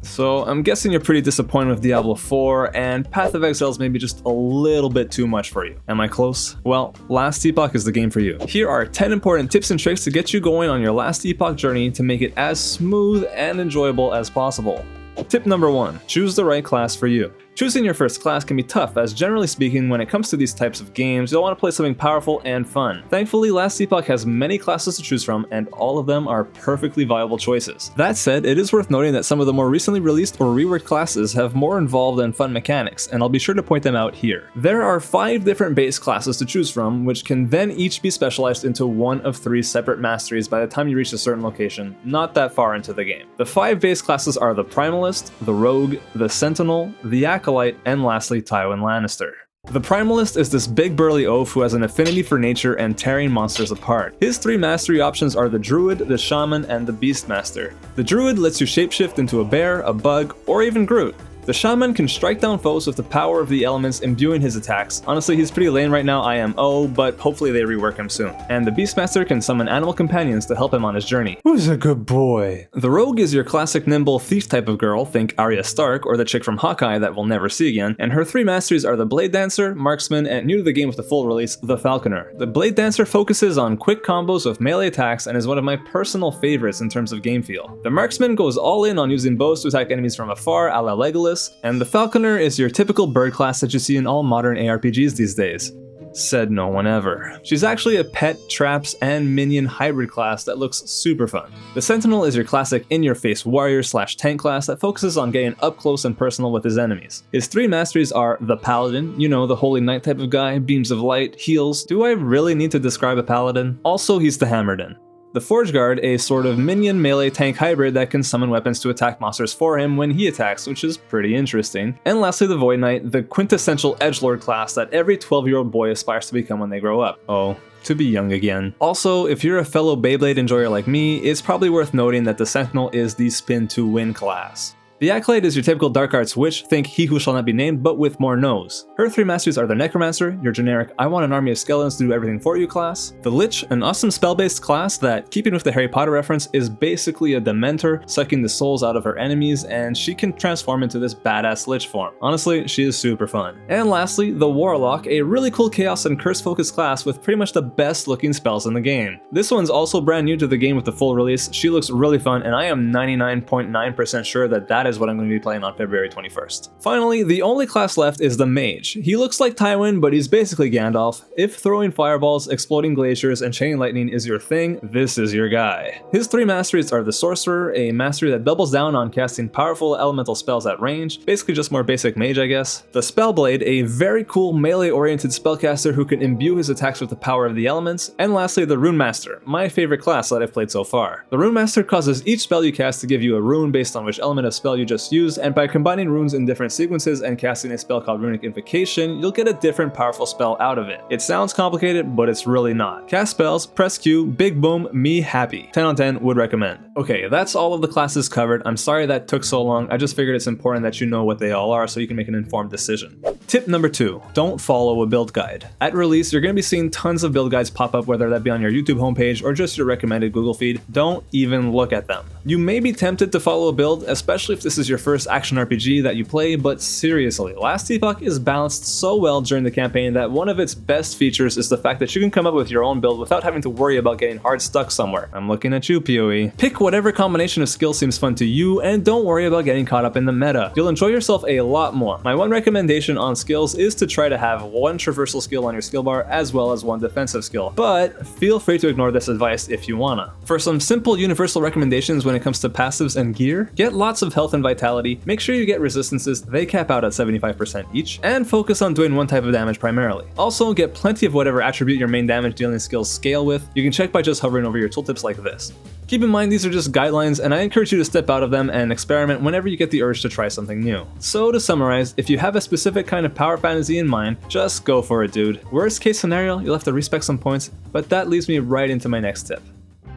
So I'm guessing you're pretty disappointed with Diablo 4, and Path of Exile is maybe just a little bit too much for you. Am I close? Well, Last Epoch is the game for you. Here are 10 important tips and tricks to get you going on your Last Epoch journey to make it as smooth and enjoyable as possible. Tip number 1, choose the right class for you. Choosing your first class can be tough, as generally speaking, when it comes to these types of games, you'll want to play something powerful and fun. Thankfully, Last Epoch has many classes to choose from, and all of them are perfectly viable choices. That said, it is worth noting that some of the more recently released or reworked classes have more involved and fun mechanics, and I'll be sure to point them out here. There are 5 different base classes to choose from, which can then each be specialized into one of 3 separate masteries by the time you reach a certain location, not that far into the game. The 5 base classes are the Primalist, the Rogue, the Sentinel, the Acolyte, and lastly Tywin Lannister. The Primalist is this big burly oaf who has an affinity for nature and tearing monsters apart. His 3 mastery options are the Druid, the Shaman, and the Beastmaster. The Druid lets you shapeshift into a bear, a bug, or even Groot. The Shaman can strike down foes with the power of the elements imbuing his attacks. Honestly, he's pretty lame right now, IMO, but hopefully they rework him soon. And the Beastmaster can summon animal companions to help him on his journey. Who's a good boy? The Rogue is your classic nimble thief type of girl, think Arya Stark or the chick from Hawkeye that we'll never see again, and her 3 masteries are the Blade Dancer, Marksman, and new to the game with the full release, the Falconer. The Blade Dancer focuses on quick combos with melee attacks and is one of my personal favorites in terms of game feel. The Marksman goes all in on using bows to attack enemies from afar a la Legolas, and the Falconer is your typical bird class that you see in all modern ARPGs these days. Said no one ever. She's actually a pet, traps, and minion hybrid class that looks super fun. The Sentinel is your classic in-your-face warrior / tank class that focuses on getting up close and personal with his enemies. His 3 masteries are the Paladin, you know, the Holy Knight type of guy, beams of light, heals. Do I really need to describe a Paladin? Also, he's the Hammerden. The Forge Guard, a sort of minion melee tank hybrid that can summon weapons to attack monsters for him when he attacks, which is pretty interesting. And lastly, the Void Knight, the quintessential edgelord class that every 12-year-old boy aspires to become when they grow up. Oh, to be young again. Also, if you're a fellow Beyblade enjoyer like me, it's probably worth noting that the Sentinel is the spin to win class. The Acolyte is your typical Dark Arts witch, think He Who Shall Not Be Named, but with more nose. Her 3 masteries are the Necromancer, your generic I want an army of skeletons to do everything for you class. The Lich, an awesome spell-based class that, keeping with the Harry Potter reference, is basically a Dementor, sucking the souls out of her enemies, and she can transform into this badass Lich form. Honestly, she is super fun. And lastly, the Warlock, a really cool Chaos and Curse-focused class with pretty much the best looking spells in the game. This one's also brand new to the game with the full release. She looks really fun, and I am 99.9% sure that is what I'm going to be playing on February 21st. Finally, the only class left is the Mage. He looks like Tywin, but he's basically Gandalf. If throwing fireballs, exploding glaciers, and chaining lightning is your thing, this is your guy. His 3 masteries are the Sorcerer, a mastery that doubles down on casting powerful elemental spells at range, basically just more basic mage, I guess. The Spellblade, a very cool melee-oriented spellcaster who can imbue his attacks with the power of the elements. And lastly, the Rune Master, my favorite class that I've played so far. The Rune Master causes each spell you cast to give you a rune based on which element of spell you just used, and by combining runes in different sequences and casting a spell called Runic Invocation, you'll get a different powerful spell out of it. It sounds complicated, but it's really not. Cast spells, press Q, big boom, me happy. 10 on 10, would recommend. Okay, that's all of the classes covered. I'm sorry that took so long. I just figured it's important that you know what they all are so you can make an informed decision. Tip number 2, don't follow a build guide. At release, you're going to be seeing tons of build guides pop up, whether that be on your YouTube homepage or just your recommended Google feed. Don't even look at them. You may be tempted to follow a build, especially if this is your first action RPG that you play, but seriously, Last Epoch is balanced so well during the campaign that one of its best features is the fact that you can come up with your own build without having to worry about getting hard stuck somewhere. I'm looking at you, PoE. Pick whatever combination of skills seems fun to you, and don't worry about getting caught up in the meta. You'll enjoy yourself a lot more. My one recommendation on skills is to try to have 1 traversal skill on your skill bar as well as 1 defensive skill, but feel free to ignore this advice if you wanna. For some simple universal recommendations when it comes to passives and gear, get lots of health and vitality, make sure you get resistances, they cap out at 75% each, and focus on doing 1 type of damage primarily. Also, get plenty of whatever attribute your main damage dealing skills scale with. You can check by just hovering over your tooltips like this. Keep in mind these are just guidelines, and I encourage you to step out of them and experiment whenever you get the urge to try something new. So to summarize, if you have a specific kind of power fantasy in mind, just go for it, dude. Worst case scenario, you'll have to respec some points, but that leads me right into my next tip.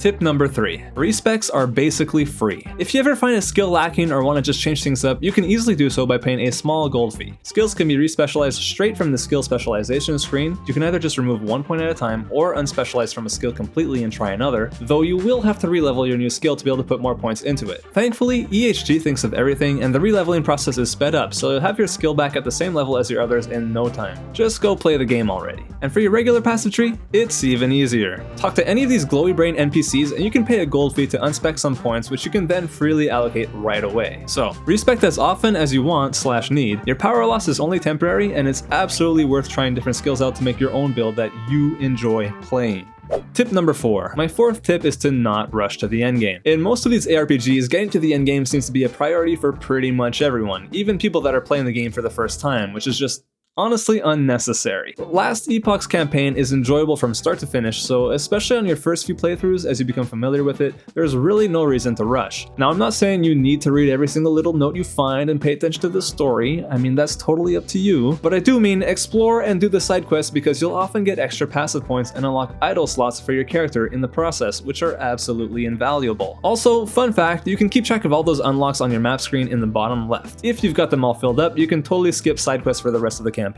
Tip number 3. Respecs are basically free. If you ever find a skill lacking or want to just change things up, you can easily do so by paying a small gold fee. Skills can be respecialized straight from the skill specialization screen. You can either just remove one point at a time or unspecialize from a skill completely and try another, though you will have to relevel your new skill to be able to put more points into it. Thankfully, EHG thinks of everything and the releveling process is sped up, so you'll have your skill back at the same level as your others in no time. Just go play the game already. And for your regular passage tree, it's even easier. Talk to any of these glowy brain NPCs and you can pay a gold fee to unspec some points, which you can then freely allocate right away. So, respec as often as you want/need. Your power loss is only temporary, and it's absolutely worth trying different skills out to make your own build that you enjoy playing. Tip number 4. My fourth tip is to not rush to the endgame. In most of these ARPGs, getting to the endgame seems to be a priority for pretty much everyone, even people that are playing the game for the first time, which is just honestly unnecessary. Last Epoch's campaign is enjoyable from start to finish, so especially on your first few playthroughs as you become familiar with it, there's really no reason to rush. Now, I'm not saying you need to read every single little note you find and pay attention to the story. I mean, that's totally up to you, but I do mean explore and do the side quests because you'll often get extra passive points and unlock idle slots for your character in the process, which are absolutely invaluable. Also, fun fact, you can keep track of all those unlocks on your map screen in the bottom left. If you've got them all filled up, you can totally skip side quests for the rest of the campaign.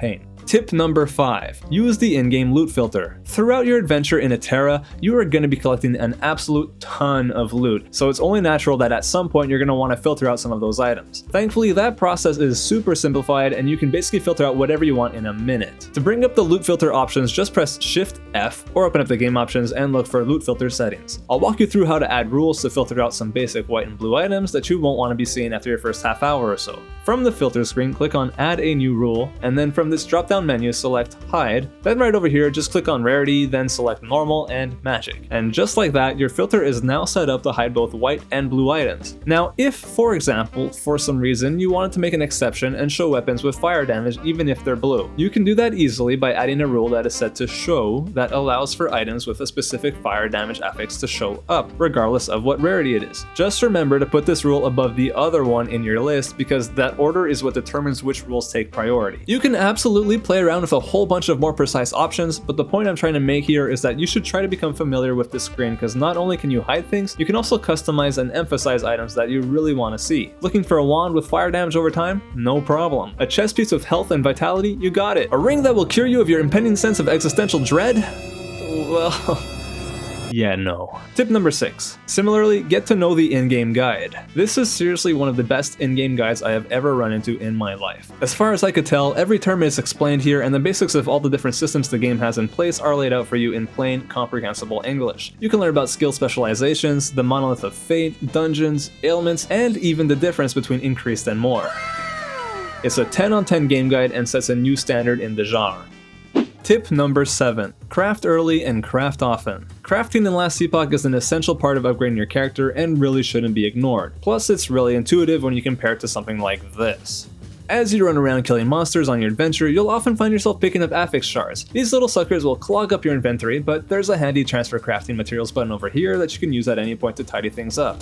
Tip number 5. Use the in-game loot filter. Throughout your adventure in Atera, you are going to be collecting an absolute ton of loot, so it's only natural that at some point you're going to want to filter out some of those items. Thankfully, that process is super simplified and you can basically filter out whatever you want in a minute. To bring up the loot filter options, just press Shift F or open up the game options and look for loot filter settings. I'll walk you through how to add rules to filter out some basic white and blue items that you won't want to be seeing after your first half hour or so. From the filter screen, click on Add a New Rule, and then from this drop-down menu, select Hide. Then right over here, just click on Rarity, then select Normal and Magic. And just like that, your filter is now set up to hide both white and blue items. Now, if, for example, for some reason, you wanted to make an exception and show weapons with fire damage even if they're blue, you can do that easily by adding a rule that is set to Show that allows for items with a specific fire damage affix to show up, regardless of what rarity it is. Just remember to put this rule above the other one in your list because that order is what determines which rules take priority. You can absolutely play around with a whole bunch of more precise options, but the point I'm trying to make here is that you should try to become familiar with this screen because not only can you hide things, you can also customize and emphasize items that you really want to see. Looking for a wand with fire damage over time? No problem. A chest piece with health and vitality? You got it. A ring that will cure you of your impending sense of existential dread? Well... yeah, no. Tip number 6. Similarly, get to know the in-game guide. This is seriously one of the best in-game guides I have ever run into in my life. As far as I could tell, every term is explained here and the basics of all the different systems the game has in place are laid out for you in plain, comprehensible English. You can learn about skill specializations, the monolith of fate, dungeons, ailments, and even the difference between increased and more. It's a 10 on 10 game guide and sets a new standard in the genre. Tip number 7. Craft early and craft often. Crafting in Last Epoch is an essential part of upgrading your character and really shouldn't be ignored. Plus, it's really intuitive when you compare it to something like this. As you run around killing monsters on your adventure, you'll often find yourself picking up affix shards. These little suckers will clog up your inventory, but there's a handy transfer crafting materials button over here that you can use at any point to tidy things up.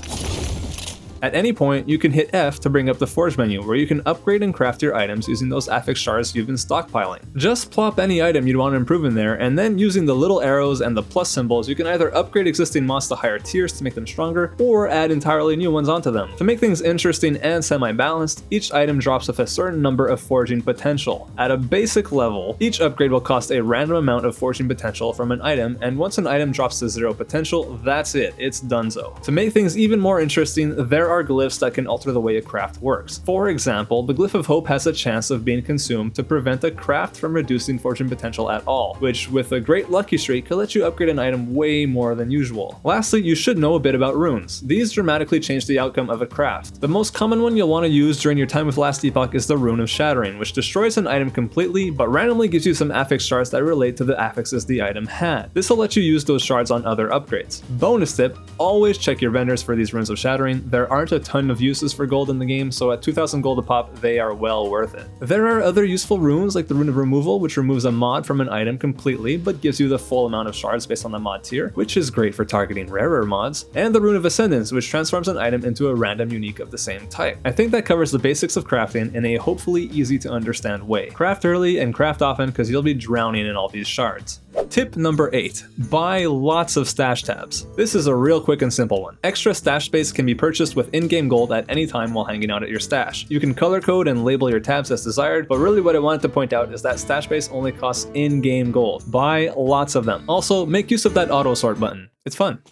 At any point, you can hit F to bring up the Forge menu, where you can upgrade and craft your items using those affix shards you've been stockpiling. Just plop any item you'd want to improve in there, and then using the little arrows and the plus symbols, you can either upgrade existing mods to higher tiers to make them stronger, or add entirely new ones onto them. To make things interesting and semi-balanced, each item drops with a certain number of forging potential. At a basic level, each upgrade will cost a random amount of forging potential from an item, and once an item drops to 0 potential, that's it, it's donezo. To make things even more interesting, there are glyphs that can alter the way a craft works. For example, the Glyph of Hope has a chance of being consumed to prevent a craft from reducing fortune potential at all, which with a great lucky streak could let you upgrade an item way more than usual. Lastly, you should know a bit about runes. These dramatically change the outcome of a craft. The most common one you'll want to use during your time with Last Epoch is the Rune of Shattering, which destroys an item completely but randomly gives you some affix shards that relate to the affixes the item had. This will let you use those shards on other upgrades. Bonus tip, always check your vendors for these Runes of Shattering. There aren't a ton of uses for gold in the game, so at 2,000 gold a pop, they are well worth it. There are other useful runes like the Rune of Removal, which removes a mod from an item completely, but gives you the full amount of shards based on the mod tier, which is great for targeting rarer mods, and the Rune of Ascendance, which transforms an item into a random unique of the same type. I think that covers the basics of crafting in a hopefully easy to understand way. Craft early and craft often because you'll be drowning in all these shards. Tip number 8. Buy lots of stash tabs. This is a real quick and simple one. Extra stash space can be purchased with in-game gold at any time while hanging out at your stash. You can color code and label your tabs as desired, but really what I wanted to point out is that stash space only costs in-game gold. Buy lots of them. Also, make use of that auto sort button. It's fun.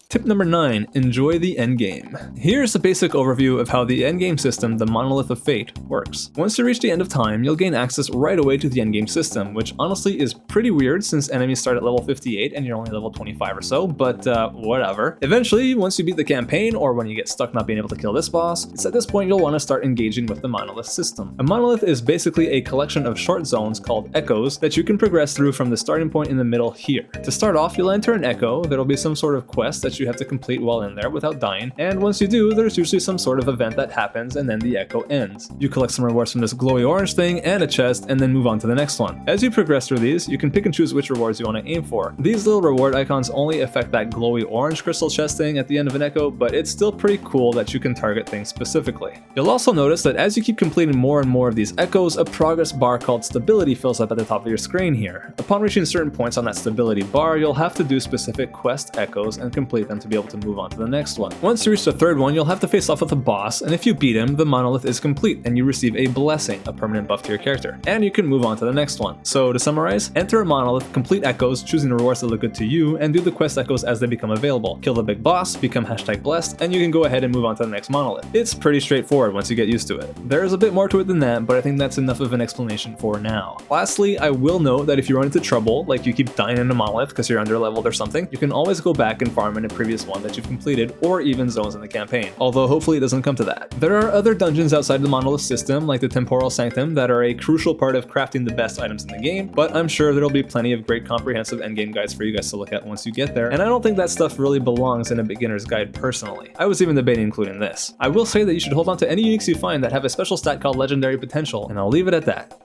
Tip number 9, enjoy the endgame. Here's a basic overview of how the endgame system, the Monolith of Fate, works. Once you reach the end of time, you'll gain access right away to the endgame system, which honestly is pretty weird since enemies start at level 58 and you're only level 25 or so, but whatever. Eventually, once you beat the campaign, or when you get stuck not being able to kill this boss, it's at this point you'll want to start engaging with the Monolith system. A Monolith is basically a collection of short zones called echoes that you can progress through from the starting point in the middle here. To start off, you'll enter an echo. There'll be some sort of quest that you have to complete while in there without dying, and once you do, there's usually some sort of event that happens and then the echo ends. You collect some rewards from this glowy orange thing and a chest, and then move on to the next one. As you progress through these, you can pick and choose which rewards you want to aim for. These little reward icons only affect that glowy orange crystal chest thing at the end of an echo, but it's still pretty cool that you can target things specifically. You'll also notice that as you keep completing more and more of these echoes, a progress bar called stability fills up at the top of your screen here. Upon reaching certain points on that stability bar, you'll have to do specific quest echoes and complete them to be able to move on to the next one. Once you reach the third one, you'll have to face off with a boss, and if you beat him, the monolith is complete and you receive a blessing, a permanent buff to your character, and you can move on to the next one. So to summarize, enter a monolith, complete echoes, choosing the rewards that look good to you, and do the quest echoes as they become available. Kill the big boss, become #blessed, and you can go ahead and move on to the next monolith. It's pretty straightforward once you get used to it. There's a bit more to it than that, but I think that's enough of an explanation for now. Lastly, I will note that if you run into trouble, like you keep dying in a monolith because you're under-leveled or something, you can always go back and farm in a previous one that you've completed, or even zones in the campaign, although hopefully it doesn't come to that. There are other dungeons outside the Monolith system, like the Temporal Sanctum, that are a crucial part of crafting the best items in the game, but I'm sure there'll be plenty of great comprehensive endgame guides for you guys to look at once you get there, and I don't think that stuff really belongs in a beginner's guide personally. I was even debating including this. I will say that you should hold on to any uniques you find that have a special stat called Legendary Potential, and I'll leave it at that.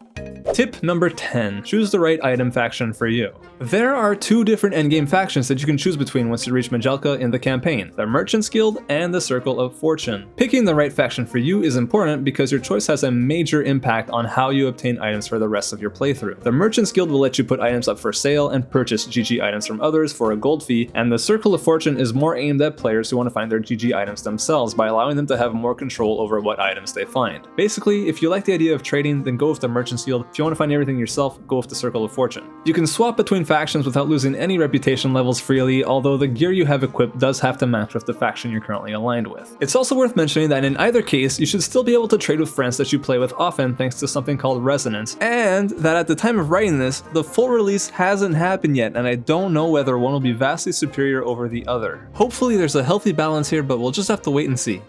Tip number 10, choose the right item faction for you. There are two different endgame factions that you can choose between once you reach Majelka in the campaign, the Merchant's Guild and the Circle of Fortune. Picking the right faction for you is important because your choice has a major impact on how you obtain items for the rest of your playthrough. The Merchant's Guild will let you put items up for sale and purchase GG items from others for a gold fee, and the Circle of Fortune is more aimed at players who want to find their GG items themselves by allowing them to have more control over what items they find. Basically, if you like the idea of trading, then go with the Merchant's Guild. If you want to find everything yourself, go with the Circle of Fortune. You can swap between factions without losing any reputation levels freely, although the gear you have equipped does have to match with the faction you're currently aligned with. It's also worth mentioning that in either case, you should still be able to trade with friends that you play with often thanks to something called resonance, and that at the time of writing this, the full release hasn't happened yet, and I don't know whether one will be vastly superior over the other. Hopefully there's a healthy balance here, but we'll just have to wait and see.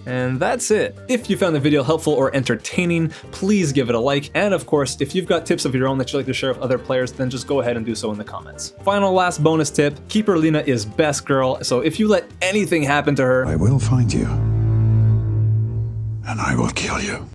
And that's it. If you found the video helpful or entertaining, please give it a like, and of course, if you've got tips of your own that you'd like to share with other players, then just go ahead and do so in the comments. Final last bonus tip, Keeper Lena is best girl, so if you let anything happen to her, I will find you, and I will kill you.